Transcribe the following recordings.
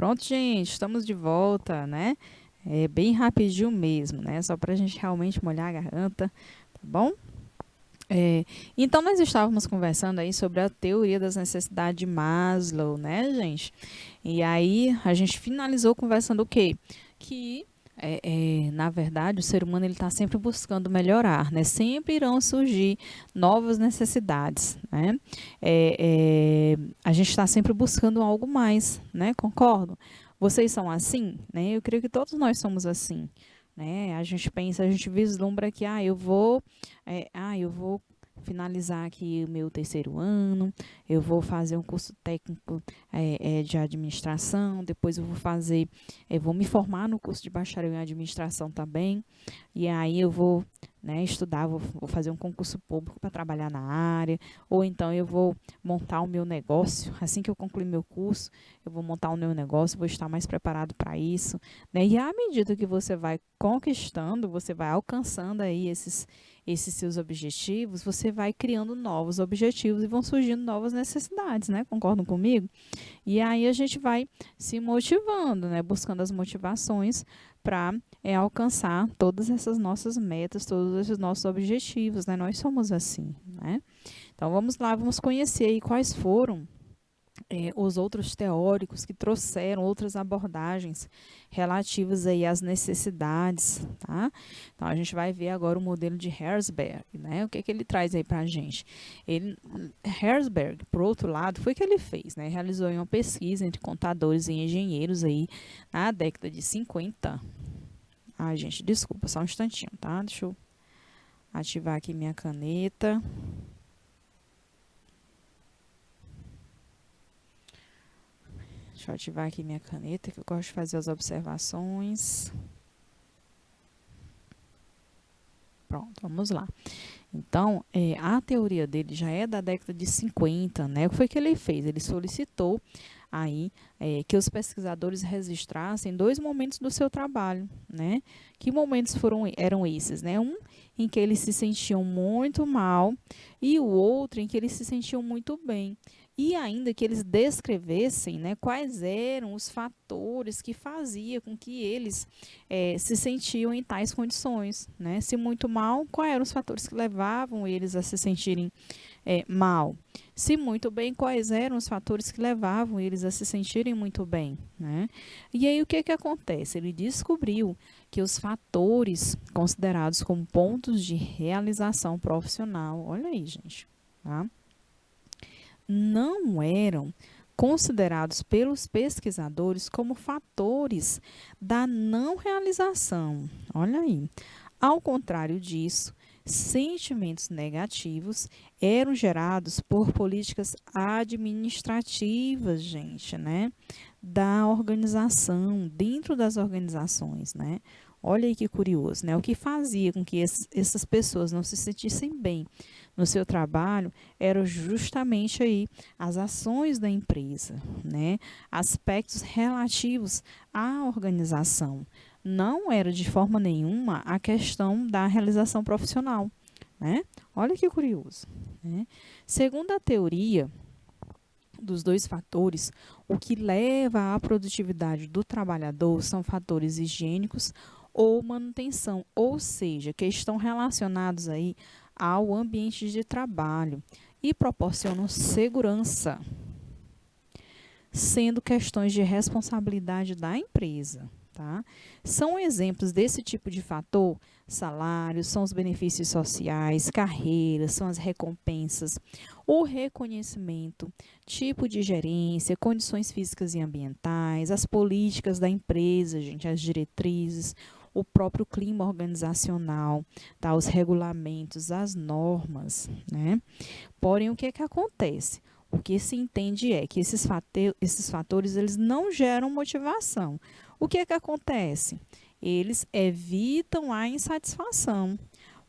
Pronto, gente, estamos de volta, né? É bem rapidinho mesmo, né? Só para a gente realmente molhar a garganta, tá bom? É, então, nós estávamos conversando aí sobre a teoria das necessidades de Maslow, né, gente? E aí, a gente finalizou conversando o quê? Que, na verdade, o ser humano ele está sempre buscando melhorar, né? Sempre irão surgir novas necessidades, né? A gente está sempre buscando algo mais, né? Concordo? Vocês são assim, né? Eu creio que todos nós somos assim, né? A gente pensa, a gente vislumbra que, eu vou finalizar aqui o meu terceiro ano, eu vou fazer um curso técnico de administração, depois vou me formar no curso de bacharel em administração também, e aí eu vou, né, estudar, vou fazer um concurso público para trabalhar na área, ou então eu vou montar o meu negócio, assim que eu concluir meu curso, eu vou montar o meu negócio, vou estar mais preparado para isso, né? E à medida que você vai conquistando, você vai alcançando aí esses seus objetivos, você vai criando novos objetivos e vão surgindo novas necessidades, né? Concordam comigo? E aí a gente vai se motivando, né? Buscando as motivações para alcançar todas essas nossas metas, todos esses nossos objetivos, né? Nós somos assim, né? Então vamos lá, vamos conhecer aí quais foram os outros teóricos que trouxeram outras abordagens relativas aí às necessidades, tá? Então, a gente vai ver agora o modelo de Herzberg, né? O que que ele traz aí para a gente? Herzberg, por outro lado, foi o que ele fez, né? Realizou uma pesquisa entre contadores e engenheiros aí na década de 50. Ai, gente, desculpa, só um instantinho, tá? Deixa eu ativar aqui minha caneta. Deixa eu ativar aqui minha caneta, que eu gosto de fazer as observações. Pronto, vamos lá. Então, a teoria dele já é da década de 50, né? O que foi que ele fez? Ele solicitou aí que os pesquisadores registrassem dois momentos do seu trabalho, né? Que momentos eram esses, né? Um em que eles se sentiam muito mal e o outro em que eles se sentiam muito bem. E ainda que eles descrevessem, né, quais eram os fatores que faziam com que eles se sentiam em tais condições, né? Se muito mal, quais eram os fatores que levavam eles a se sentirem mal? Se muito bem, quais eram os fatores que levavam eles a se sentirem muito bem, né? E aí o que que acontece? Ele descobriu que os fatores considerados como pontos de realização profissional, olha aí, gente, tá? Não eram considerados pelos pesquisadores como fatores da não realização. Olha aí. Ao contrário disso, sentimentos negativos eram gerados por políticas administrativas, gente, né? Da organização, dentro das organizações, né? Olha aí que curioso, né? O que fazia com que essas pessoas não se sentissem bem no seu trabalho eram justamente aí as ações da empresa, né? Aspectos relativos à organização. Não era de forma nenhuma a questão da realização profissional, né? Olha que curioso, né? Segundo a teoria dos dois fatores, o que leva à produtividade do trabalhador são fatores higiênicos ou manutenção, ou seja, que estão relacionados aí ao ambiente de trabalho e proporcionam segurança, sendo questões de responsabilidade da empresa. Tá? São exemplos desse tipo de fator: salários, são os benefícios sociais, carreiras, são as recompensas, o reconhecimento, tipo de gerência, condições físicas e ambientais, as políticas da empresa, gente, as diretrizes, o próprio clima organizacional, tá? Os regulamentos, as normas, né? Porém, o que é que acontece? O que se entende é que esses fatores eles não geram motivação. O que é que acontece? Eles evitam a insatisfação.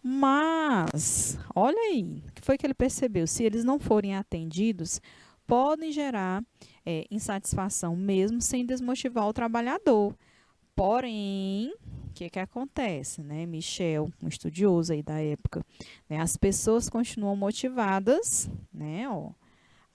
Mas, olha aí, o que foi que ele percebeu? Se eles não forem atendidos, podem gerar insatisfação mesmo sem desmotivar o trabalhador. Porém, o que que acontece, né? Michel, um estudioso aí da época, né? As pessoas continuam motivadas, né? Ó,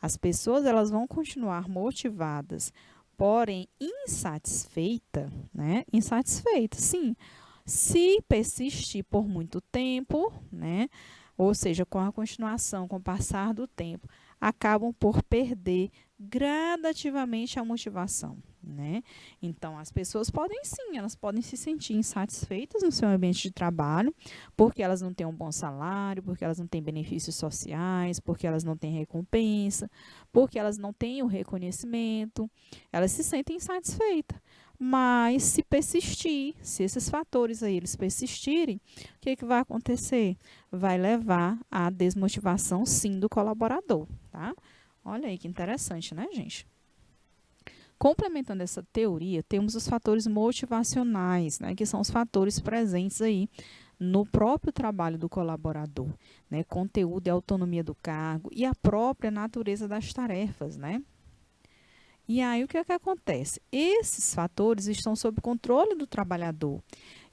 as pessoas elas vão continuar motivadas porém insatisfeita, né? Insatisfeita, sim. Se persistir por muito tempo, né? Ou seja, com a continuação, com o passar do tempo, acabam por perder gradativamente a motivação, né? Então, as pessoas podem sim, elas podem se sentir insatisfeitas no seu ambiente de trabalho, porque elas não têm um bom salário, porque elas não têm benefícios sociais, porque elas não têm recompensa, porque elas não têm o reconhecimento, elas se sentem insatisfeitas. Mas se persistir, se esses fatores aí eles persistirem, o que que vai acontecer? Vai levar à desmotivação, sim, do colaborador, tá? Olha aí que interessante, né, gente? Complementando essa teoria, temos os fatores motivacionais, né, que são os fatores presentes aí no próprio trabalho do colaborador, né, conteúdo e autonomia do cargo e a própria natureza das tarefas, né? E aí o que é que acontece? Esses fatores estão sob controle do trabalhador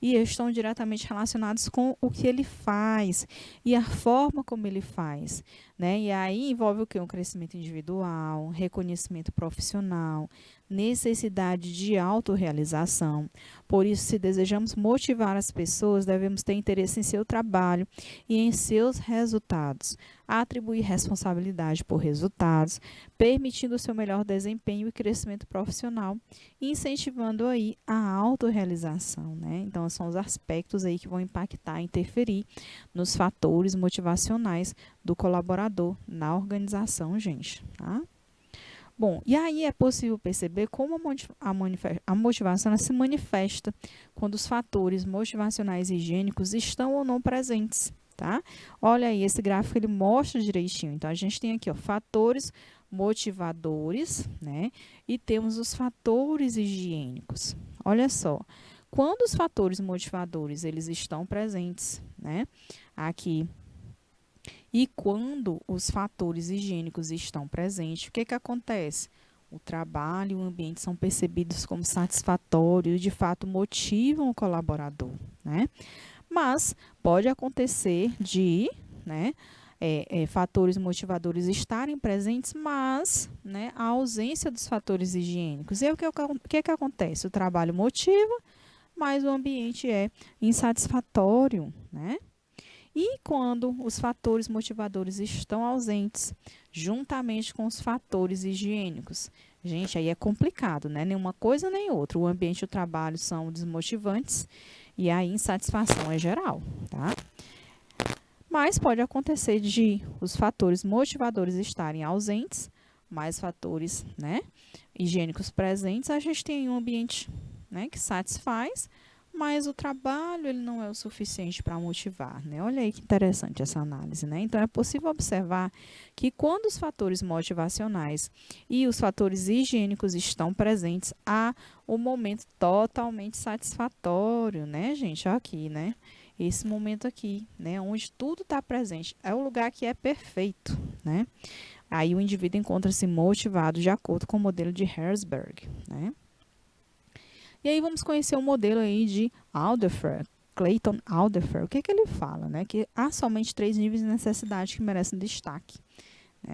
e estão diretamente relacionados com o que ele faz e a forma como ele faz, né? E aí envolve o quê? Um crescimento individual, reconhecimento profissional, necessidade de autorrealização. Por isso, se desejamos motivar as pessoas, devemos ter interesse em seu trabalho e em seus resultados, atribuir responsabilidade por resultados, permitindo o seu melhor desempenho e crescimento profissional, e incentivando aí a autorrealização, né? Então, são os aspectos aí que vão impactar, interferir nos fatores motivacionais do colaborador na organização, gente, tá? Bom, e aí é possível perceber como a motivação se manifesta quando os fatores motivacionais e higiênicos estão ou não presentes, tá? Olha aí, esse gráfico ele mostra direitinho. Então, a gente tem aqui, ó, fatores motivadores, né? E temos os fatores higiênicos. Olha só, quando os fatores motivadores eles estão presentes, né? Aqui e quando os fatores higiênicos estão presentes, o que que acontece? O trabalho e o ambiente são percebidos como satisfatórios e, de fato, motivam o colaborador, né? Mas pode acontecer de, né, fatores motivadores estarem presentes, mas, né, a ausência dos fatores higiênicos. E aí, o que que acontece? O trabalho motiva, mas o ambiente é insatisfatório, né? E quando os fatores motivadores estão ausentes, juntamente com os fatores higiênicos? Gente, aí é complicado, né? Nenhuma coisa nem outra. O ambiente e o trabalho são desmotivantes e a insatisfação é geral, tá? Mas pode acontecer de os fatores motivadores estarem ausentes, mais fatores, né, higiênicos presentes, a gente tem um ambiente, né, que satisfaz, mas o trabalho ele não é o suficiente para motivar, né? Olha aí que interessante essa análise, né? Então é possível observar que quando os fatores motivacionais e os fatores higiênicos estão presentes, há um momento totalmente satisfatório, né, gente? Aqui, né? Esse momento aqui, né, onde tudo está presente, é o lugar que é perfeito, né? Aí o indivíduo encontra-se motivado de acordo com o modelo de Herzberg, né? E aí vamos conhecer o modelo aí de Alderfer, Clayton Alderfer. O que que ele fala, né? Que há somente 3 níveis de necessidade que merecem destaque.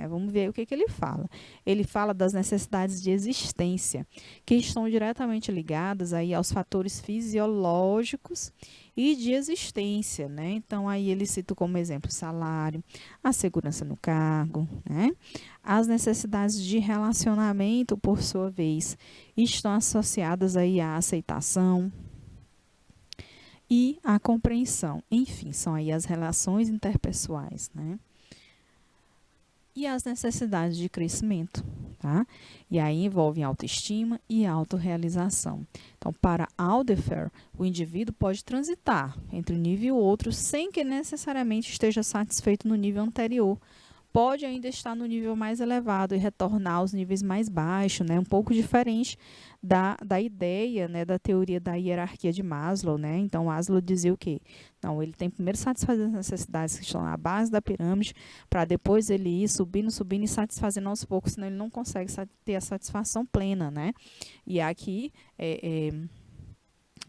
Vamos ver o que que ele fala. Ele fala das necessidades de existência, que estão diretamente ligadas aí aos fatores fisiológicos e de existência, né? Então, aí ele cita como exemplo o salário, a segurança no cargo, né? As necessidades de relacionamento, por sua vez, estão associadas aí à aceitação e à compreensão. Enfim, são aí as relações interpessoais, né? E as necessidades de crescimento, tá? E aí envolvem autoestima e autorrealização. Então, para Alderfer, o indivíduo pode transitar entre um nível e outro sem que necessariamente esteja satisfeito no nível anterior. Pode ainda estar no nível mais elevado e retornar aos níveis mais baixos, né? Um pouco diferente da ideia, né, da teoria da hierarquia de Maslow, né? Então, Maslow dizia o quê? Não, ele tem primeiro satisfazer as necessidades que estão na base da pirâmide, para depois ele ir subindo, subindo e satisfazendo aos poucos, senão ele não consegue ter a satisfação plena, né? E aqui,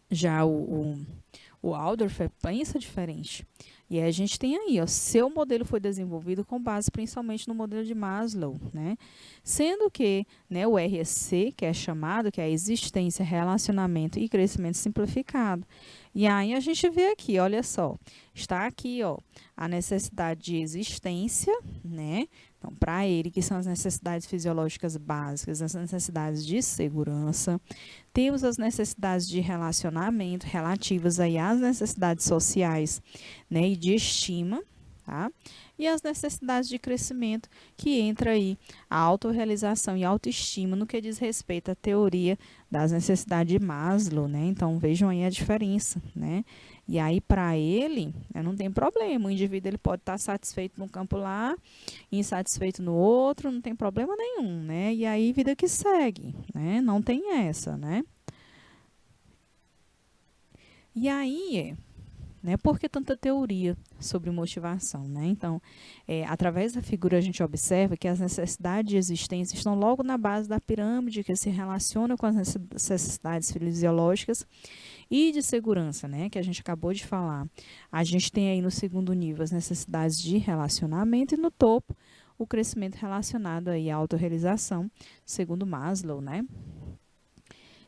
já o O Aldorf pensa diferente. E aí a gente tem aí, ó, seu modelo foi desenvolvido com base principalmente no modelo de Maslow, né? Sendo que, né, o RSC, que é chamado, que é a existência, relacionamento e crescimento simplificado. E aí a gente vê aqui, olha só, está aqui, ó, a necessidade de existência, né? Então, para ele, que são as necessidades fisiológicas básicas, as necessidades de segurança, temos as necessidades de relacionamento relativas aí às necessidades sociais, né, e de estima, tá? E as necessidades de crescimento, que entra aí a autorrealização e autoestima no que diz respeito à teoria das necessidades de Maslow, né? Então, vejam aí a diferença, né? E aí, para ele, né, não tem problema. O indivíduo ele pode estar satisfeito num campo lá, insatisfeito no outro, não tem problema nenhum, né? E aí, vida que segue, né? Não tem essa, né? E aí, né, por que tanta teoria sobre motivação, né? Então, através da figura a gente observa que as necessidades de existência estão logo na base da pirâmide que se relaciona com as necessidades fisiológicas e de segurança, né, que a gente acabou de falar. A gente tem aí no segundo nível as necessidades de relacionamento e no topo o crescimento relacionado aí à autorrealização, segundo Maslow, né?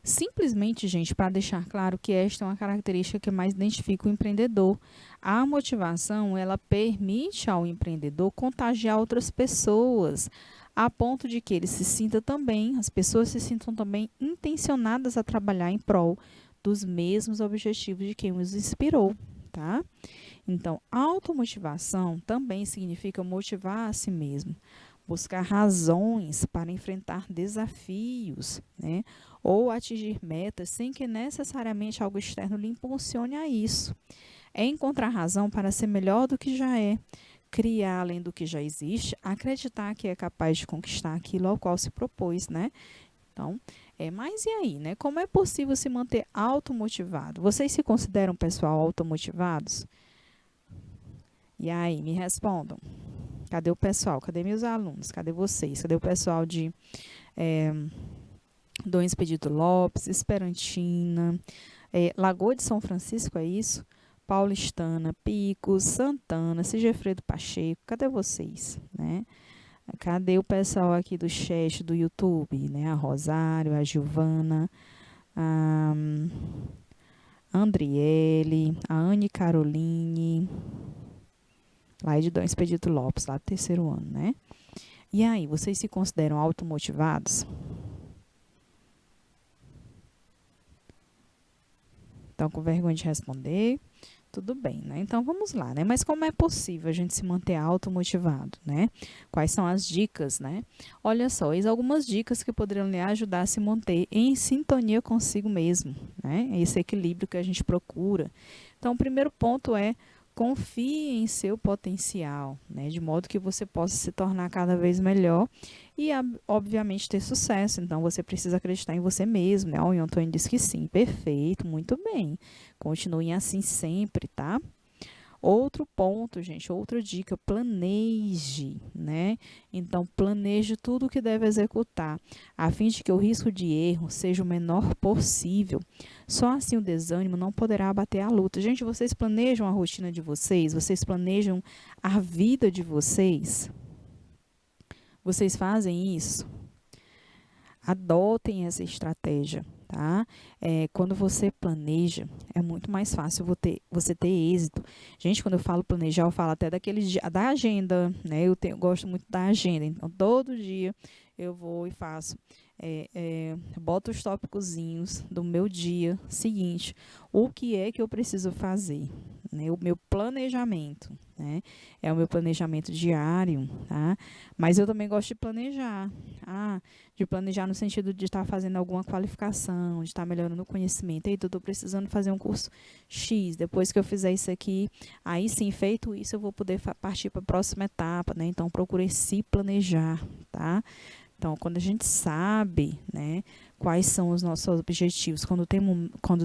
Simplesmente, gente, para deixar claro que esta é uma característica que mais identifica o empreendedor. A motivação, ela permite ao empreendedor contagiar outras pessoas, a ponto de que ele se sinta também, as pessoas se sintam também intencionadas a trabalhar em prol dos mesmos objetivos de quem os inspirou, tá? Então, automotivação também significa motivar a si mesmo, buscar razões para enfrentar desafios, né? Ou atingir metas sem que necessariamente algo externo lhe impulsione a isso. É encontrar razão para ser melhor do que já é, criar além do que já existe, acreditar que é capaz de conquistar aquilo ao qual se propôs, né? Então, mas e aí, né? Como é possível se manter automotivado? Vocês se consideram pessoal automotivados? E aí, me respondam. Cadê o pessoal? Cadê meus alunos? Cadê vocês? Cadê o pessoal de Dom Expedito Lopes, Esperantina, Lagoa de São Francisco, é isso? Paulistana, Picos, Santana, Sigefredo Pacheco, cadê vocês, né? Cadê o pessoal aqui do chat do YouTube, né? A Rosário, a Gilvana, a Andriele, a Anne Caroline, lá de Dom Expedito Lopes, lá do terceiro ano, né? E aí, vocês se consideram automotivados? Estão com vergonha de responder? Tudo bem, né? Então, vamos lá, né? Mas como é possível a gente se manter automotivado, né? Quais são as dicas, né? Olha só, eis algumas dicas que poderiam lhe ajudar a se manter em sintonia consigo mesmo, né? Esse equilíbrio que a gente procura. Então, o primeiro ponto é confie em seu potencial, né? De modo que você possa se tornar cada vez melhor e, obviamente, ter sucesso. Então, você precisa acreditar em você mesmo, né? O Antônio disse que sim, perfeito, muito bem. Continuem assim sempre, tá? Outro ponto, gente, outra dica, planeje, né? Então, planeje tudo o que deve executar, a fim de que o risco de erro seja o menor possível. Só assim o desânimo não poderá abater a luta. Gente, vocês planejam a rotina de vocês? Vocês planejam a vida de vocês? Vocês fazem isso? Adotem essa estratégia, tá? Quando você planeja, é muito mais fácil você ter êxito. Gente, quando eu falo planejar, eu falo até da agenda, né? Eu gosto muito da agenda. Então, todo dia eu vou e faço, boto os tópicozinhos do meu dia seguinte. O que é que eu preciso fazer? Né? O meu planejamento, né? É o meu planejamento diário, tá? Mas eu também gosto de planejar. De planejar no sentido de estar fazendo alguma qualificação, de estar melhorando o conhecimento. Eita, eu estou precisando fazer um curso X. Depois que eu fizer isso aqui, aí sim, feito isso, eu vou poder partir para a próxima etapa, né? Então, procure se planejar, tá? Então, quando a gente sabe, né, quais são os nossos objetivos, quando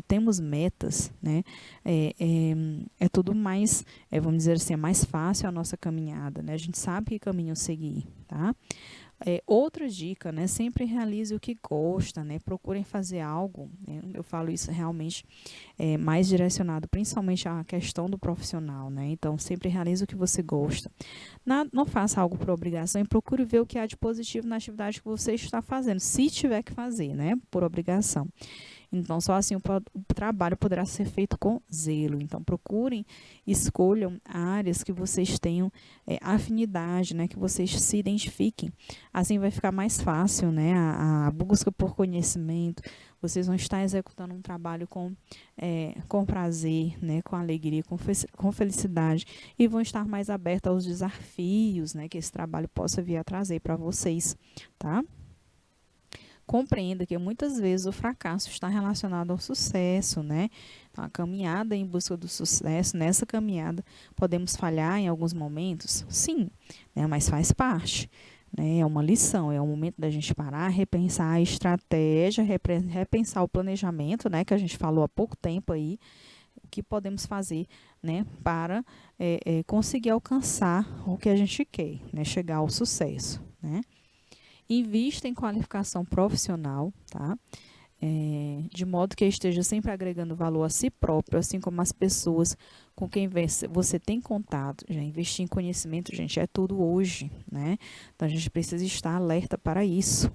temos metas, né, é tudo mais, vamos dizer assim, é mais fácil a nossa caminhada, né? A gente sabe que caminho seguir, tá? Outra dica, né? Sempre realize o que gosta, né? Procurem fazer algo, né? Eu falo isso realmente mais direcionado, principalmente à questão do profissional, né? Então, sempre realize o que você gosta. Não faça algo por obrigação e procure ver o que há de positivo na atividade que você está fazendo, se tiver que fazer, né? Por obrigação. Então, só assim o trabalho poderá ser feito com zelo. Então, procurem, escolham áreas que vocês tenham afinidade, né? Que vocês se identifiquem. Assim vai ficar mais fácil, né? A busca por conhecimento. Vocês vão estar executando um trabalho com prazer, né? Com alegria, com felicidade. E vão estar mais abertos aos desafios, né? Que esse trabalho possa vir a trazer para vocês, tá? Compreenda que muitas vezes o fracasso está relacionado ao sucesso, né? Então, a caminhada em busca do sucesso, nessa caminhada, podemos falhar em alguns momentos? Sim, né? Mas faz parte, né? É uma lição, é o momento da gente parar, repensar a estratégia, repensar o planejamento, né? Que a gente falou há pouco tempo aí, o que podemos fazer, né? Para conseguir alcançar o que a gente quer, né? Chegar ao sucesso, né? Invista em qualificação profissional, tá? De modo que esteja sempre agregando valor a si próprio, assim como as pessoas com quem você tem contato. Já investir em conhecimento, gente, é tudo hoje, né? Então a gente precisa estar alerta para isso.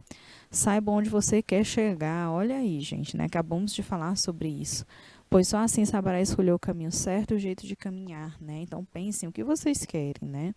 Saiba onde você quer chegar. Olha aí, gente, né? Acabamos de falar sobre isso. Pois só assim saberá escolher o caminho certo e o jeito de caminhar, né? Então pensem o que vocês querem, né?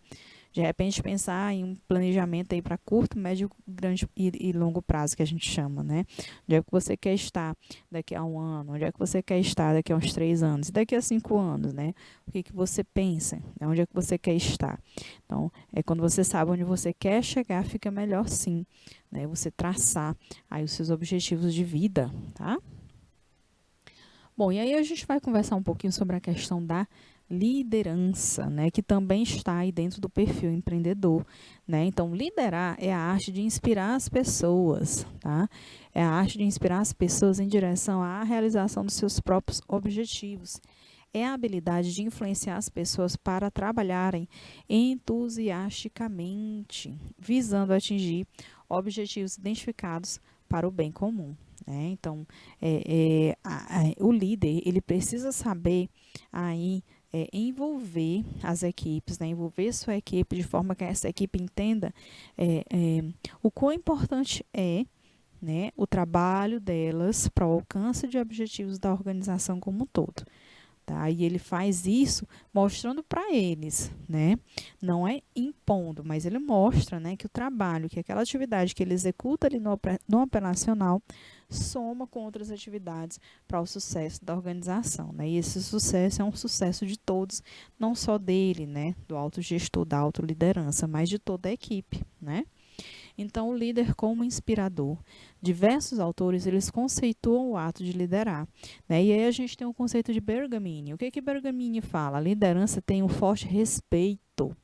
De repente pensar em um planejamento aí para curto, médio, grande e longo prazo, que a gente chama, né? Onde é que você quer estar daqui a um ano? Onde é que você quer estar daqui a uns 3 anos? E daqui a 5 anos, né? O que você pensa? Né? Onde é que você quer estar? Então, quando você sabe onde você quer chegar, fica melhor sim, né? Você traçar aí os seus objetivos de vida, tá? Bom, e aí a gente vai conversar um pouquinho sobre a questão da liderança, né, que também está aí dentro do perfil empreendedor, né? Então, liderar é a arte de inspirar as pessoas, tá? É a arte de inspirar as pessoas em direção à realização dos seus próprios objetivos. É a habilidade de influenciar as pessoas para trabalharem entusiasticamente, visando atingir objetivos identificados para o bem comum, né? Então, o líder, ele precisa saber aí envolver as equipes, né? Envolver sua equipe de forma que essa equipe entenda o quão importante né, o trabalho delas para o alcance de objetivos da organização como um todo. Tá? E ele faz isso mostrando para eles, né? Não é impondo, mas ele mostra, né, que o trabalho, que aquela atividade que ele executa ali no operacional soma com outras atividades para o sucesso da organização, né? E esse sucesso é um sucesso de todos, não só dele, né, do autogestor, da autoliderança, mas de toda a equipe, né? Então, o líder como inspirador. Diversos autores, eles conceituam o ato de liderar, né? E aí a gente tem o conceito de Bergamini. O que Bergamini fala? A liderança tem um forte respeito,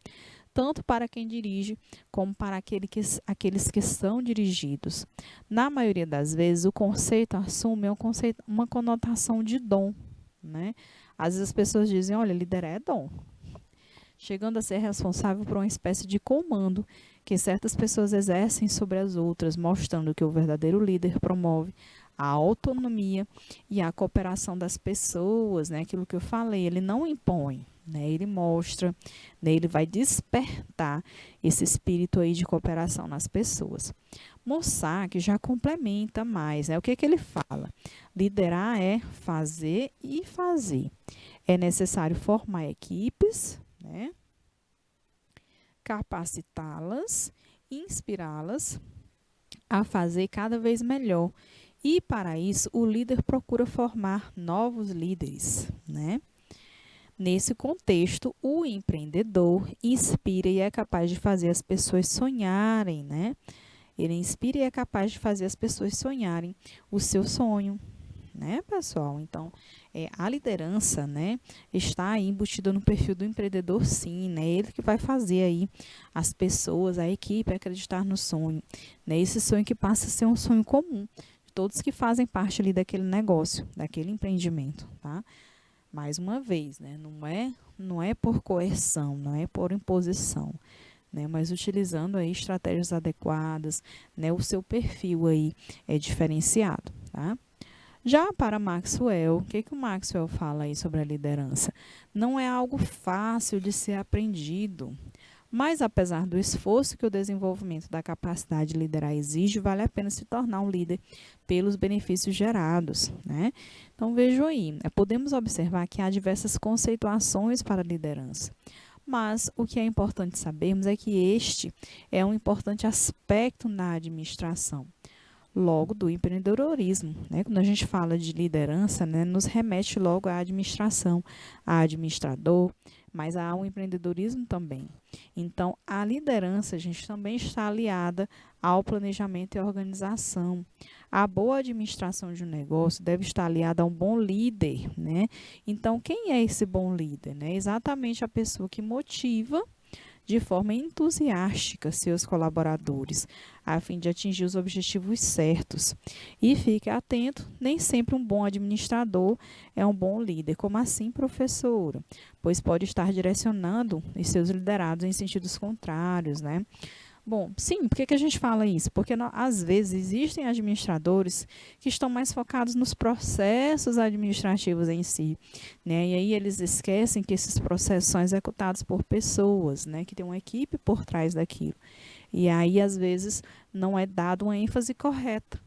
tanto para quem dirige, como para aqueles que são dirigidos. Na maioria das vezes, o conceito assume uma conotação de dom, né? Às vezes as pessoas dizem, olha, liderar é dom, chegando a ser responsável por uma espécie de comando que certas pessoas exercem sobre as outras, mostrando que o verdadeiro líder promove a autonomia e a cooperação das pessoas, né? Aquilo que eu falei, ele não impõe, né? Ele mostra, né? Ele vai despertar esse espírito aí de cooperação nas pessoas. Mossack já complementa mais, né? O que ele fala? Liderar é fazer e fazer. É necessário formar equipes, né? Capacitá-las, inspirá-las a fazer cada vez melhor. E para isso, o líder procura formar novos líderes, né? Nesse contexto, o empreendedor inspira e é capaz de fazer as pessoas sonharem, né? Ele inspira e é capaz de fazer as pessoas sonharem o seu sonho, né, pessoal? Então, a liderança, né, está aí embutida no perfil do empreendedor, sim, né? Ele que vai fazer aí as pessoas, a equipe acreditar no sonho, né? Esse sonho que passa a ser um sonho comum de todos que fazem parte ali daquele negócio, daquele empreendimento, tá? Mais uma vez, né, não é por coerção, não é por imposição, né, mas utilizando aí estratégias adequadas, né, o seu perfil aí é diferenciado, tá? Já para Maxwell, o que que o Maxwell fala aí sobre a liderança? Não é algo fácil de ser aprendido, mas apesar do esforço que o desenvolvimento da capacidade de liderar exige, vale a pena se tornar um líder pelos benefícios gerados, né? Então vejo aí, podemos observar que há diversas conceituações para a liderança. Mas o que é importante sabermos é que este é um importante aspecto na administração, logo do empreendedorismo, né? Quando a gente fala de liderança, né, nos remete logo à administração, a administrador, mas há o empreendedorismo também. Então, a liderança, a gente também está aliada ao planejamento e organização. A boa administração de um negócio deve estar aliada a um bom líder, né? Então, quem é esse bom líder, né? Exatamente a pessoa que motiva de forma entusiástica seus colaboradores, a fim de atingir os objetivos certos. E fique atento, nem sempre um bom administrador é um bom líder. Como assim, professora? Pois pode estar direcionando os seus liderados em sentidos contrários, né? Bom, sim, por que a gente fala isso? Porque às vezes existem administradores que estão mais focados nos processos administrativos em si, né? E aí eles esquecem que esses processos são executados por pessoas, né? Que tem uma equipe por trás daquilo. E aí, às vezes, não é dado uma ênfase correta.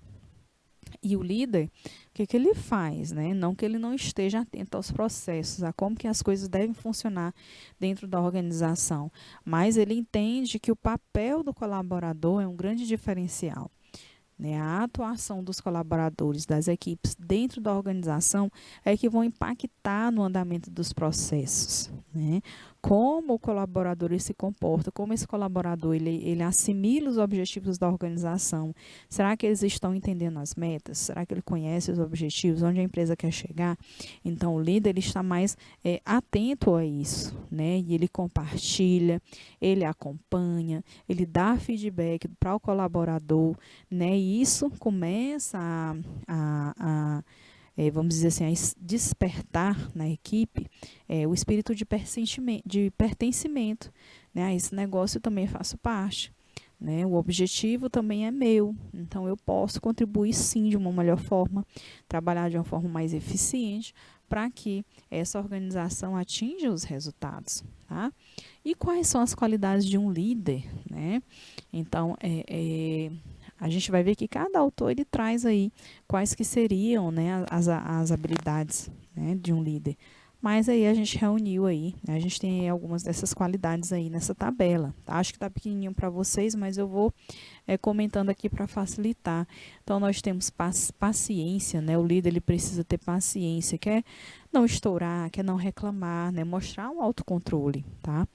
E o líder, o que ele faz, né? Não que ele não esteja atento aos processos, a como que as coisas devem funcionar dentro da organização, mas ele entende que o papel do colaborador é um grande diferencial, né? A atuação dos colaboradores, das equipes dentro da organização é que vão impactar no andamento dos processos, né? Como o colaborador ele se comporta, como esse colaborador ele assimila os objetivos da organização. Será que eles estão entendendo as metas? Será que ele conhece os objetivos, onde a empresa quer chegar? Então, o líder ele está mais atento a isso, né? E ele compartilha, ele acompanha, ele dá feedback para o colaborador, né? E isso começa vamos dizer assim, a despertar na equipe o espírito de pertencimento, né? A esse negócio eu também faço parte, né? O objetivo também é meu, então eu posso contribuir sim de uma melhor forma, trabalhar de uma forma mais eficiente para que essa organização atinja os resultados, tá? E quais são as qualidades de um líder, né? Então, a gente vai ver que cada autor ele traz aí quais que seriam, né, as habilidades, né, de um líder. Mas aí a gente reuniu aí, né, a gente tem aí algumas dessas qualidades aí nessa tabela, tá? Acho que está pequenininho para vocês, mas eu vou comentando aqui para facilitar. Então, nós temos paciência, né? O líder ele precisa ter paciência, quer não estourar, quer não reclamar, né? Mostrar um autocontrole, tá?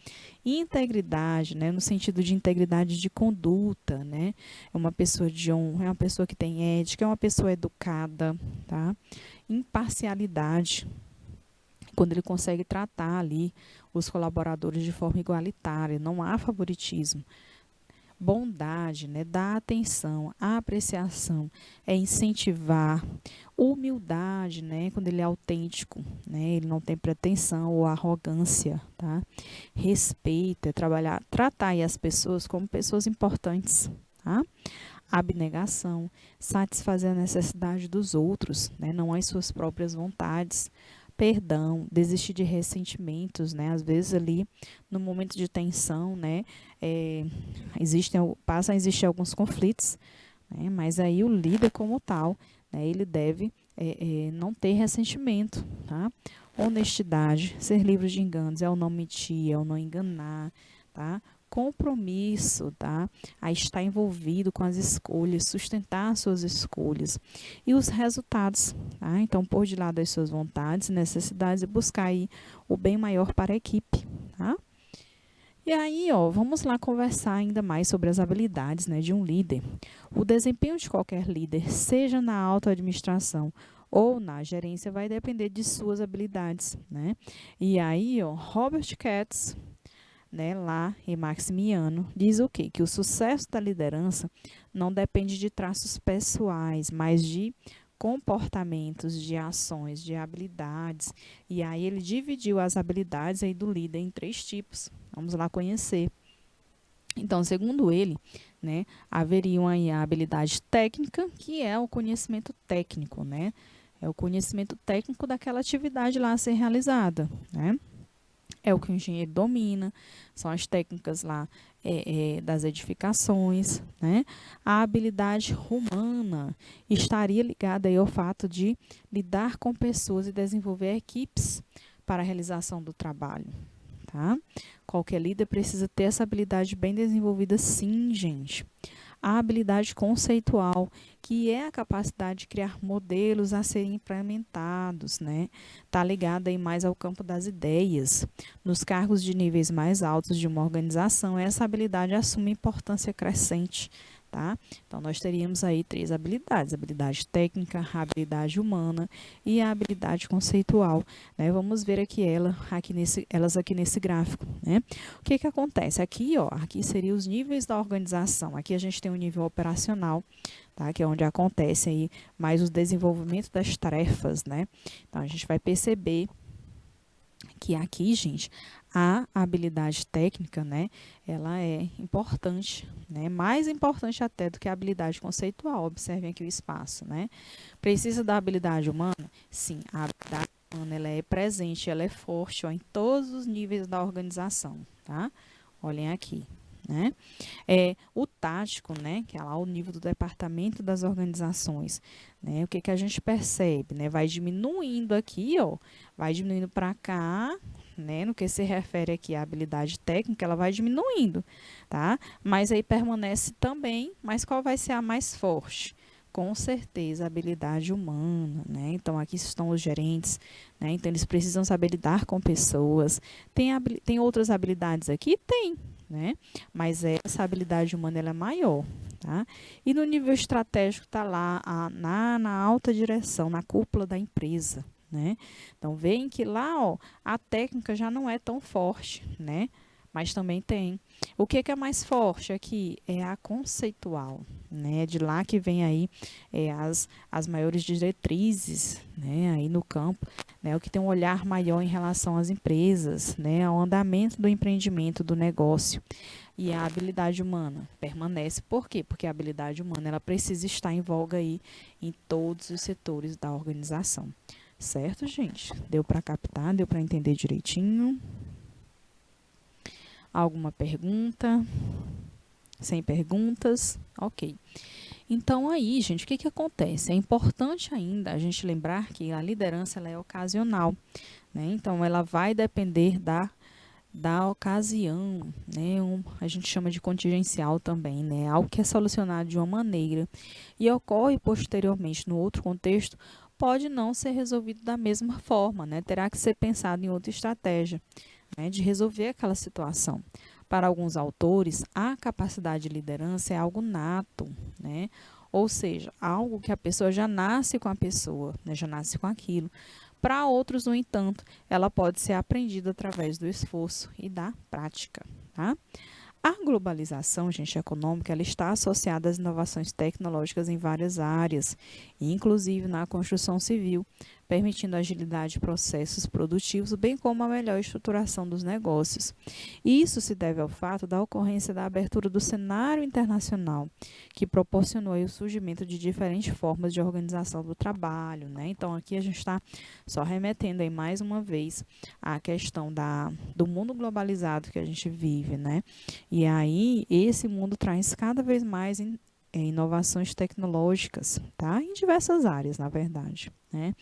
E integridade, né? No sentido de integridade de conduta, né? É uma pessoa de honra, é uma pessoa que tem ética, é uma pessoa educada, tá? Imparcialidade, quando ele consegue tratar ali os colaboradores de forma igualitária, não há favoritismo. Bondade, né? Dar atenção, a apreciação, é incentivar. Humildade, né? Quando ele é autêntico, né? Ele não tem pretensão ou arrogância, tá? Respeito, é tratar aí as pessoas como pessoas importantes, tá? Abnegação, satisfazer a necessidade dos outros, né? Não as suas próprias vontades. Perdão, desistir de ressentimentos, né? Às vezes ali no momento de tensão, né? Passam a existir alguns conflitos, né? Mas aí o líder como tal, né? Ele deve não ter ressentimento, tá? Honestidade, ser livre de enganos, é o não mentir, é o não enganar, tá? Compromisso, tá? A estar envolvido com as escolhas, sustentar suas escolhas e os resultados, tá? Então, pôr de lado as suas vontades e necessidades e buscar aí o bem maior para a equipe, tá? E aí, ó, vamos lá conversar ainda mais sobre as habilidades, né, de um líder. O desempenho de qualquer líder, seja na auto-administração ou na gerência, vai depender de suas habilidades, né? E aí, ó, Robert Katz, né, lá em Maximiano, diz o quê? Que o sucesso da liderança não depende de traços pessoais, mas de comportamentos, de ações, de habilidades. E aí ele dividiu as habilidades aí do líder em 3 tipos. Vamos lá conhecer. Então, segundo ele, né, haveriam aí a habilidade técnica, que é o conhecimento técnico, né? É o conhecimento técnico daquela atividade lá a ser realizada, né? É o que o engenheiro domina, são as técnicas lá das edificações, né? A habilidade humana estaria ligada aí ao fato de lidar com pessoas e desenvolver equipes para a realização do trabalho, tá? Qualquer líder precisa ter essa habilidade bem desenvolvida, sim, gente. A habilidade conceitual, que é a capacidade de criar modelos a serem implementados, né? Está ligada aí mais ao campo das ideias. Nos cargos de níveis mais altos de uma organização, essa habilidade assume importância crescente, tá? Então, nós teríamos aí 3 habilidades: a habilidade técnica, a habilidade humana e a habilidade conceitual, né? Vamos ver aqui elas aqui nesse gráfico, né? O que que acontece? Aqui, ó, aqui seriam os níveis da organização. Aqui a gente tem o nível operacional, tá? Que é onde acontece aí mais o desenvolvimento das tarefas, né? Então, a gente vai perceber que aqui, gente, a habilidade técnica, né, ela é importante, né, mais importante até do que a habilidade conceitual. Observem aqui o espaço, né? Precisa da habilidade humana? Sim, a habilidade humana, ela é presente, ela é forte, ó, em todos os níveis da organização, tá? Olhem aqui, né? O tático, né, que é lá o nível do departamento das organizações, né? O que que a gente percebe, né? Vai diminuindo aqui, ó, vai diminuindo para cá, né? No que se refere aqui à habilidade técnica, ela vai diminuindo, tá? Mas aí permanece também, mas qual vai ser a mais forte? Com certeza, a habilidade humana, né? Então, aqui estão os gerentes, né? Então, eles precisam saber lidar com pessoas. Tem outras habilidades aqui? Tem, né? Mas essa habilidade humana ela é maior, tá? E no nível estratégico está lá na alta direção, na cúpula da empresa, né? Então, veem que lá, ó, a técnica já não é tão forte, né? Mas também tem. O que é mais forte aqui é a conceitual, né? É de lá que vem aí as maiores diretrizes, né? Aí no campo, né? O que tem um olhar maior em relação às empresas, né? Ao andamento do empreendimento, do negócio. E a habilidade humana permanece. Por quê? Porque a habilidade humana ela precisa estar em voga aí em todos os setores da organização. Certo, gente? Deu para captar? Deu para entender direitinho? Alguma pergunta? Sem perguntas? Ok. Então aí, gente, o que que acontece? É importante ainda a gente lembrar que a liderança ela é ocasional, né? Então ela vai depender da ocasião, né? A gente chama de contingencial também, né? Algo que é solucionado de uma maneira e ocorre posteriormente no outro contexto, pode não ser resolvido da mesma forma, né? Terá que ser pensado em outra estratégia, né, de resolver aquela situação. Para alguns autores, a capacidade de liderança é algo nato, né? Ou seja, algo que a pessoa já nasce com a pessoa, né? Já nasce com aquilo. Para outros, no entanto, ela pode ser aprendida através do esforço e da prática, tá? A globalização, gente, econômica, ela está associada às inovações tecnológicas em várias áreas, inclusive na construção civil, permitindo agilidade de processos produtivos, bem como a melhor estruturação dos negócios. Isso se deve ao fato da ocorrência da abertura do cenário internacional, que proporcionou aí o surgimento de diferentes formas de organização do trabalho, né? Então, aqui a gente está só remetendo aí mais uma vez à questão do mundo globalizado que a gente vive, né? E aí, esse mundo traz cada vez mais inovações tecnológicas, tá? Em diversas áreas, na verdade, né?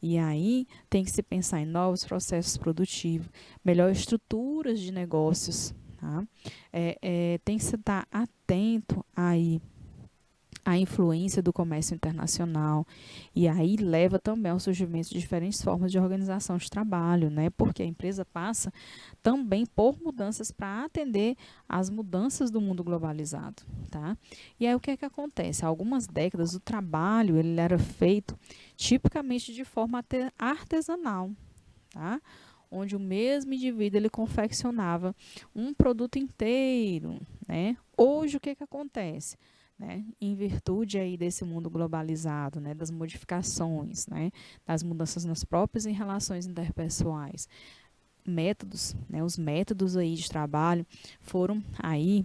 E aí, tem que se pensar em novos processos produtivos, melhores estruturas de negócios, tá? Tem que se estar atento aí a influência do comércio internacional e aí leva também ao surgimento de diferentes formas de organização de trabalho, né? Porque a empresa passa também por mudanças para atender às mudanças do mundo globalizado, tá? E aí o que é que acontece? Há algumas décadas o trabalho ele era feito tipicamente de forma artesanal, tá? Onde o mesmo indivíduo ele confeccionava um produto inteiro, né? Hoje o que é que acontece? Né, em virtude aí desse mundo globalizado, né, das modificações, né, das mudanças nas próprias em relações interpessoais, métodos, né, os métodos aí de trabalho foram aí,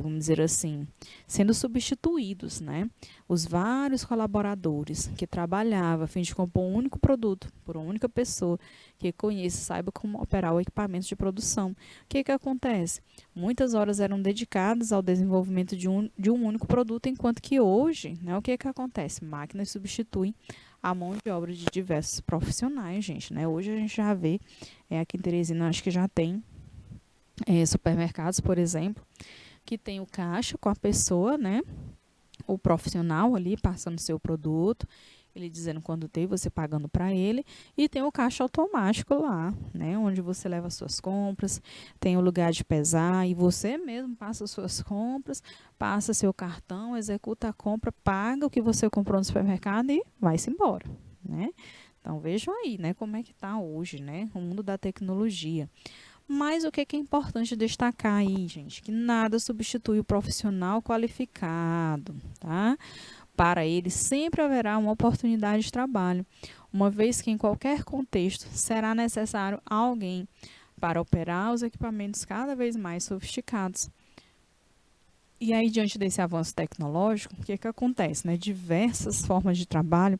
vamos dizer assim, sendo substituídos, né? Os vários colaboradores que trabalhavam a fim de compor um único produto por uma única pessoa que conheça e saiba como operar o equipamento de produção. O que acontece? Muitas horas eram dedicadas ao desenvolvimento de um único produto, enquanto que hoje, né, o que acontece? Máquinas substituem a mão de obra de diversos profissionais, gente, né? Hoje a gente já vê, aqui em Teresina, acho que já tem supermercados, por exemplo, que tem o caixa com a pessoa, né? O profissional ali passando seu produto, ele dizendo quando tem, você pagando para ele, e tem o caixa automático lá, né, onde você leva suas compras, tem o lugar de pesar e você mesmo passa suas compras, passa seu cartão, executa a compra, paga o que você comprou no supermercado e vai-se embora, né? Então vejam aí, né, como é que está hoje, né, o mundo da tecnologia. Mas o que é importante destacar aí, gente? Que nada substitui o profissional qualificado, tá? Para ele sempre haverá uma oportunidade de trabalho, uma vez que em qualquer contexto será necessário alguém para operar os equipamentos cada vez mais sofisticados. E aí, diante desse avanço tecnológico, o que acontece, né? Diversas formas de trabalho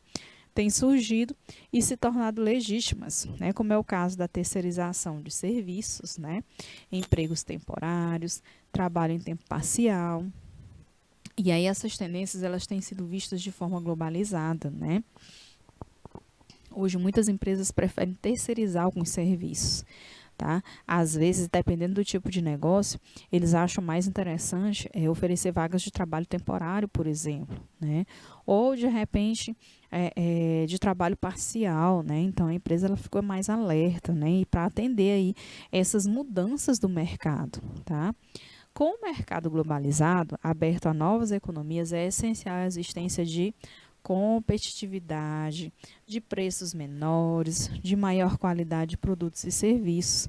têm surgido e se tornado legítimas, né? Como é o caso da terceirização de serviços, né? Empregos temporários, trabalho em tempo parcial. E aí essas tendências elas têm sido vistas de forma globalizada, né? Hoje muitas empresas preferem terceirizar alguns serviços, tá? Às vezes, dependendo do tipo de negócio, eles acham mais interessante oferecer vagas de trabalho temporário, por exemplo, né? Ou de repente de trabalho parcial, né? Então a empresa ela ficou mais alerta, né? E para atender aí essas mudanças do mercado, tá? Com o mercado globalizado, aberto a novas economias, é essencial a existência de competitividade, de preços menores, de maior qualidade de produtos e serviços.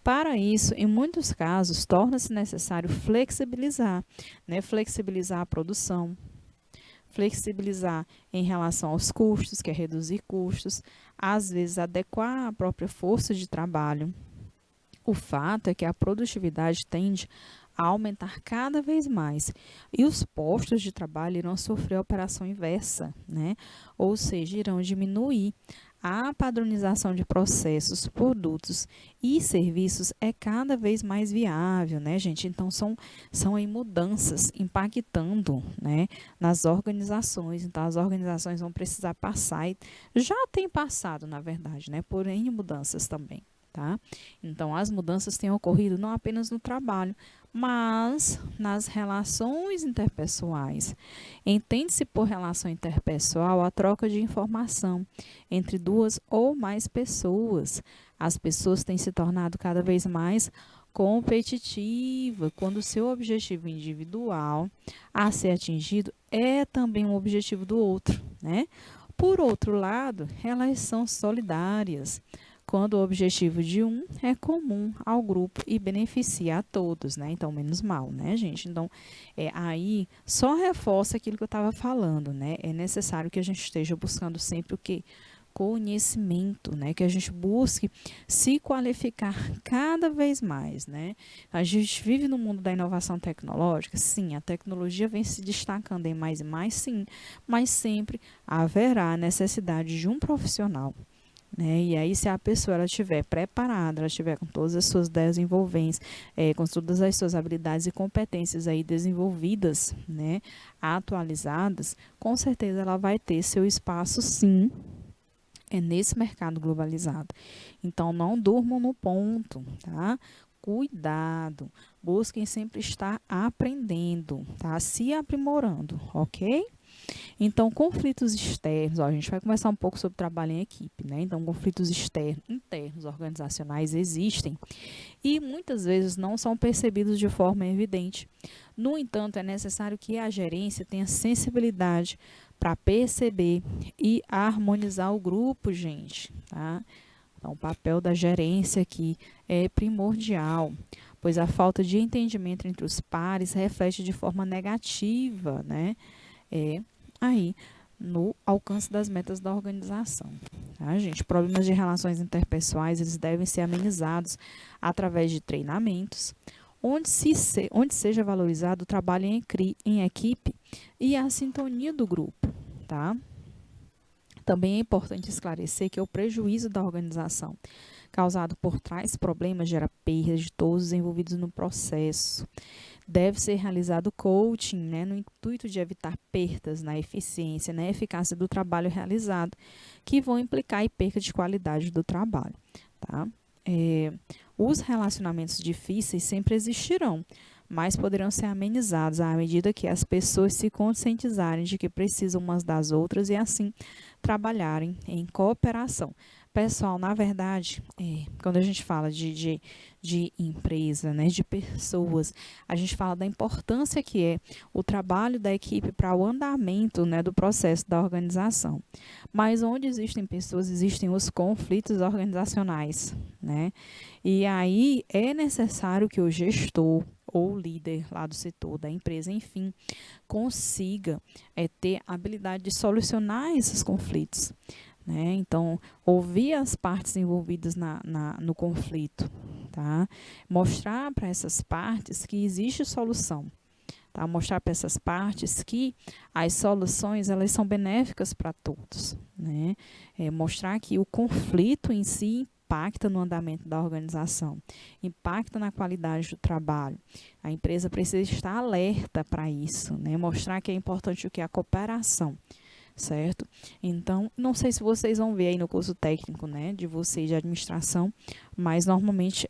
Para isso, em muitos casos, torna-se necessário flexibilizar, né? Flexibilizar a produção, flexibilizar em relação aos custos, que é reduzir custos, às vezes adequar a própria força de trabalho. O fato é que a produtividade tende a aumentar cada vez mais e os postos de trabalho irão sofrer a operação inversa, né? Ou seja, irão diminuir. A padronização de processos, produtos e serviços é cada vez mais viável, né, gente? Então, são aí mudanças impactando, né, nas organizações. Então, as organizações vão precisar passar, e já tem passado, na verdade, né, por N mudanças também. Tá? Então, as mudanças têm ocorrido não apenas no trabalho, mas nas relações interpessoais. Entende-se por relação interpessoal a troca de informação entre duas ou mais pessoas. As pessoas têm se tornado cada vez mais competitivas quando o seu objetivo individual a ser atingido é também um objetivo do outro, né? Por outro lado, elas são solidárias quando o objetivo de um é comum ao grupo e beneficia a todos, né? Então, menos mal, né, gente? Então, aí só reforça aquilo que eu estava falando, né? É necessário que a gente esteja buscando sempre o quê? Conhecimento, né? Que a gente busque se qualificar cada vez mais, né? A gente vive no mundo da inovação tecnológica, sim, a tecnologia vem se destacando em mais e mais, sim, mas sempre haverá a necessidade de um profissional, né? E aí, se a pessoa ela estiver preparada, ela estiver com todas as suas ideias envolventes, com todas as suas habilidades e competências aí desenvolvidas, né, atualizadas, com certeza ela vai ter seu espaço, sim, nesse mercado globalizado. Então, não durmam no ponto, tá? Cuidado, busquem sempre estar aprendendo, tá? Se aprimorando, ok? Então, conflitos externos, ó, a gente vai conversar um pouco sobre trabalho em equipe, né? Então, conflitos externos, internos, organizacionais existem e muitas vezes não são percebidos de forma evidente. No entanto, é necessário que a gerência tenha sensibilidade para perceber e harmonizar o grupo, gente, tá? Então, o papel da gerência aqui é primordial, pois a falta de entendimento entre os pares reflete de forma negativa, né? Aí no alcance das metas da organização. Tá, gente? Problemas de relações interpessoais, eles devem ser amenizados através de treinamentos, onde seja valorizado o trabalho em equipe e a sintonia do grupo. Tá? Também é importante esclarecer que o prejuízo da organização causado por tais problemas gera perdas de todos os envolvidos no processo. Deve ser realizado coaching, né, no intuito de evitar perdas na eficiência, na eficácia do trabalho realizado, que vão implicar em perda de qualidade do trabalho. Tá? Os relacionamentos difíceis sempre existirão, mas poderão ser amenizados à medida que as pessoas se conscientizarem de que precisam umas das outras e assim trabalharem em cooperação. Pessoal, na verdade, quando a gente fala de empresa, né, de pessoas, a gente fala da importância que é o trabalho da equipe para o andamento, né, do processo da organização. Mas onde existem pessoas, existem os conflitos organizacionais, né? E aí é necessário que o gestor ou o líder lá do setor, da empresa, enfim, consiga ter a habilidade de solucionar esses conflitos. Né? Então, ouvir as partes envolvidas no conflito, tá? Mostrar para essas partes que existe solução, tá? Mostrar para essas partes que as soluções elas são benéficas para todos, né? Mostrar que o conflito em si impacta no andamento da organização, impacta na qualidade do trabalho. A empresa precisa estar alerta para isso, né? Mostrar que é importante o que? A cooperação. Certo? Então, não sei se vocês vão ver aí no curso técnico, né, de vocês de administração, mas normalmente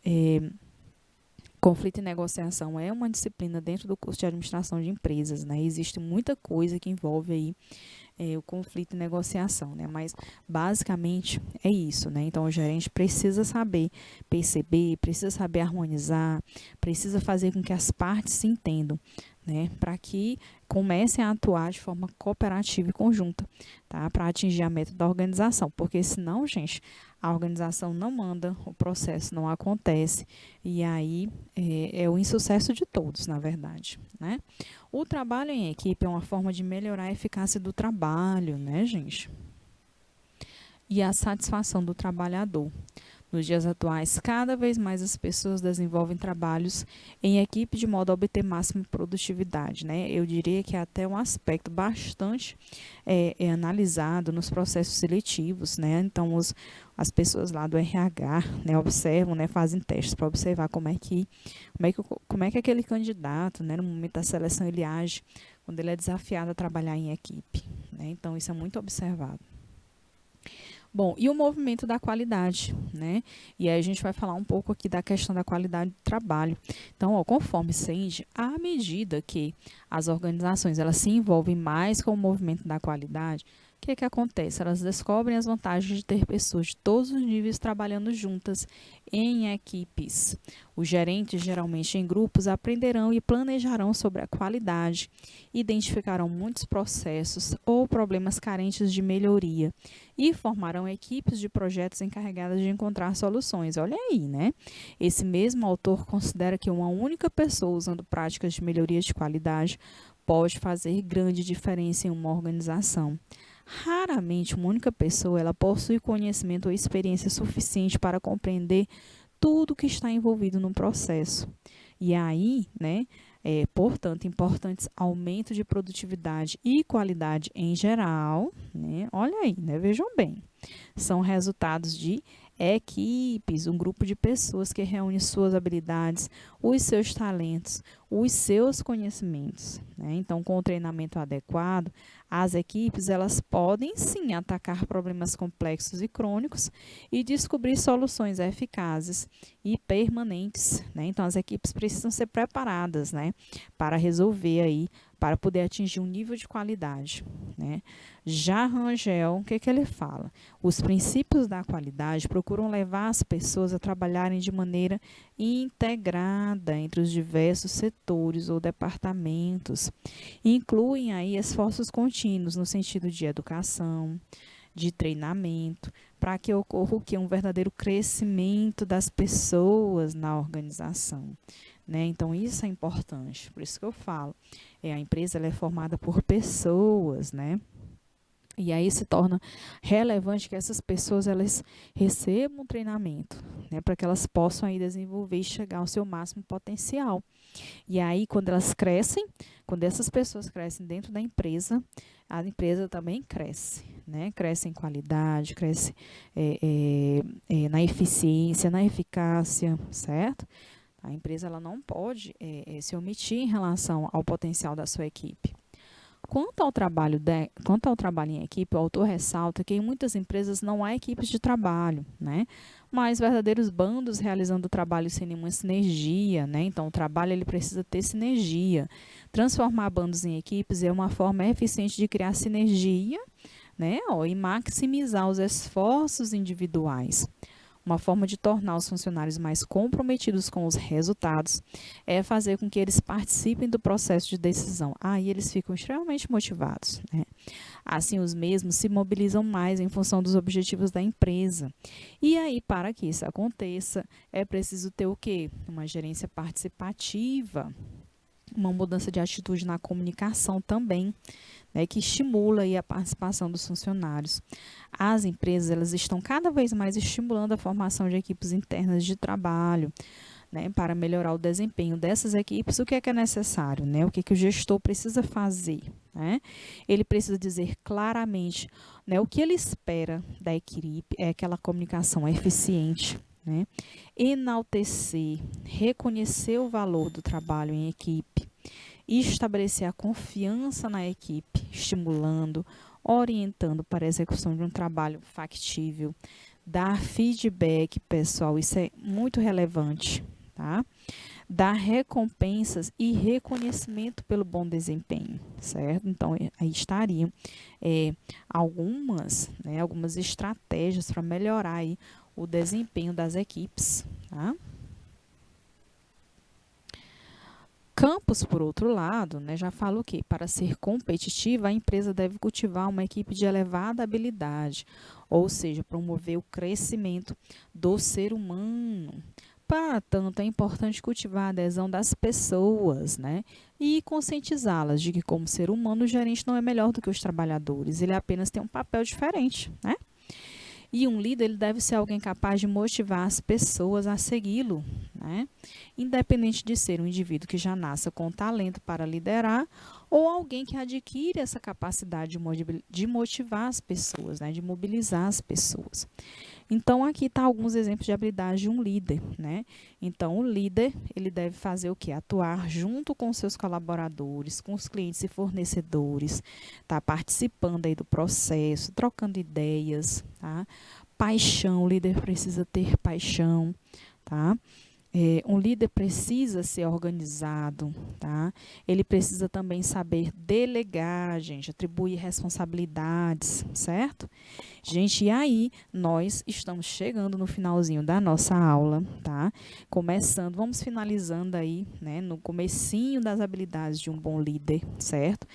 conflito e negociação é uma disciplina dentro do curso de administração de empresas, né? Existe muita coisa que envolve aí o conflito e negociação, né? Mas basicamente é isso, né? Então o gerente precisa saber perceber, precisa saber harmonizar, precisa fazer com que as partes se entendam, né? Para que comecem a atuar de forma cooperativa e conjunta, tá? Para atingir a meta da organização, porque senão, gente, a organização não anda, o processo não acontece e aí é o insucesso de todos, na verdade, né? O trabalho em equipe é uma forma de melhorar a eficácia do trabalho, né, gente? E a satisfação do trabalhador. Nos dias atuais, cada vez mais as pessoas desenvolvem trabalhos em equipe de modo a obter máxima produtividade, né? Eu diria que é até um aspecto bastante analisado nos processos seletivos, né? Então, as pessoas lá do RH, né, observam, né, fazem testes para observar como é que aquele candidato, né, no momento da seleção ele age quando ele é desafiado a trabalhar em equipe, né? Então, isso é muito observado. Bom, e o movimento da qualidade, né? E aí a gente vai falar um pouco aqui da questão da qualidade do trabalho. Então, ó, conforme Senge, à medida que as organizações elas se envolvem mais com o movimento da qualidade, o que acontece? Elas descobrem as vantagens de ter pessoas de todos os níveis trabalhando juntas em equipes. Os gerentes, geralmente em grupos, aprenderão e planejarão sobre a qualidade, identificarão muitos processos ou problemas carentes de melhoria e formarão equipes de projetos encarregadas de encontrar soluções. Olha aí, né? Esse mesmo autor considera que uma única pessoa usando práticas de melhoria de qualidade pode fazer grande diferença em uma organização. Raramente uma única pessoa ela possui conhecimento ou experiência suficiente para compreender tudo que está envolvido no processo. E aí, né, portanto, importantes aumento de produtividade e qualidade em geral, né? Olha aí, né? Vejam bem, são resultados de equipes, um grupo de pessoas que reúne suas habilidades, os seus talentos, os seus conhecimentos, né? Então, com o treinamento adequado, as equipes elas podem sim atacar problemas complexos e crônicos e descobrir soluções eficazes e permanentes, né? Então, as equipes precisam ser preparadas, né, para resolver aí, para poder atingir um nível de qualidade, né? Já Rangel, o que ele fala? Os princípios da qualidade procuram levar as pessoas a trabalharem de maneira integrada entre os diversos setores ou departamentos. Incluem aí esforços contínuos no sentido de educação, de treinamento, para que ocorra o que? Um verdadeiro crescimento das pessoas na organização. Né? Então, isso é importante. Por isso que eu falo, a empresa ela é formada por pessoas, né? E aí se torna relevante que essas pessoas elas recebam um treinamento, né, para que elas possam aí desenvolver e chegar ao seu máximo potencial. E aí quando elas crescem, quando essas pessoas crescem dentro da empresa, a empresa também cresce, né? Cresce em qualidade, cresce na eficiência, na eficácia, certo? A empresa ela não pode se omitir em relação ao potencial da sua equipe. Quanto ao trabalho em equipe, o autor ressalta que em muitas empresas não há equipes de trabalho, né? Mas verdadeiros bandos realizando o trabalho sem nenhuma sinergia, né? Então, o trabalho ele precisa ter sinergia. Transformar bandos em equipes é uma forma eficiente de criar sinergia, né? E maximizar os esforços individuais. Uma forma de tornar os funcionários mais comprometidos com os resultados é fazer com que eles participem do processo de decisão. Aí eles ficam extremamente motivados, né? Assim, os mesmos se mobilizam mais em função dos objetivos da empresa. E aí, para que isso aconteça, é preciso ter o quê? Uma gerência participativa, uma mudança de atitude na comunicação também, né, que estimula aí a participação dos funcionários. As empresas elas estão cada vez mais estimulando a formação de equipes internas de trabalho, né, para melhorar o desempenho dessas equipes. O que é necessário? Né? O que o gestor precisa fazer? Né? Ele precisa dizer claramente, né, o que ele espera da equipe, é aquela comunicação eficiente, né? Enaltecer, reconhecer o valor do trabalho em equipe, estabelecer a confiança na equipe, estimulando, orientando para a execução de um trabalho factível, dar feedback, pessoal, isso é muito relevante, tá? Dar recompensas e reconhecimento pelo bom desempenho, certo? Então, aí estariam algumas estratégias para melhorar aí o desempenho das equipes, tá? Campos, por outro lado, né, já fala o quê? Para ser competitiva, a empresa deve cultivar uma equipe de elevada habilidade, ou seja, promover o crescimento do ser humano. Para tanto, é importante cultivar a adesão das pessoas, né, e conscientizá-las de que, como ser humano, o gerente não é melhor do que os trabalhadores, ele apenas tem um papel diferente, né? E um líder ele deve ser alguém capaz de motivar as pessoas a segui-lo, né? Independente de ser um indivíduo que já nasça com talento para liderar ou alguém que adquire essa capacidade de motivar as pessoas, né? De mobilizar as pessoas. Então, aqui está alguns exemplos de habilidade de um líder, né? Então, o líder, ele deve fazer o quê? Atuar junto com seus colaboradores, com os clientes e fornecedores, tá participando aí do processo, trocando ideias, tá? Paixão, o líder precisa ter paixão, tá? Um líder precisa ser organizado, tá? Ele precisa também saber delegar, gente, atribuir responsabilidades, certo? Gente, e aí nós estamos chegando no finalzinho da nossa aula, tá? Começando, vamos finalizando aí, né, no comecinho das habilidades de um bom líder, certo?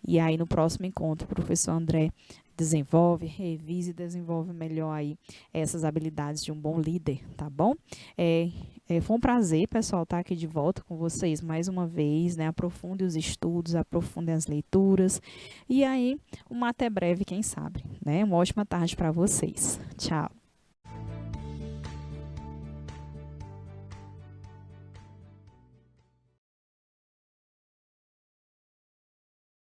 E aí no próximo encontro, o professor André desenvolve, revise e desenvolve melhor aí essas habilidades de um bom líder, tá bom? Foi um prazer, pessoal, estar aqui de volta com vocês mais uma vez, né? Aprofunde os estudos, aprofunde as leituras. E aí, até breve, quem sabe, né? Uma ótima tarde para vocês. Tchau.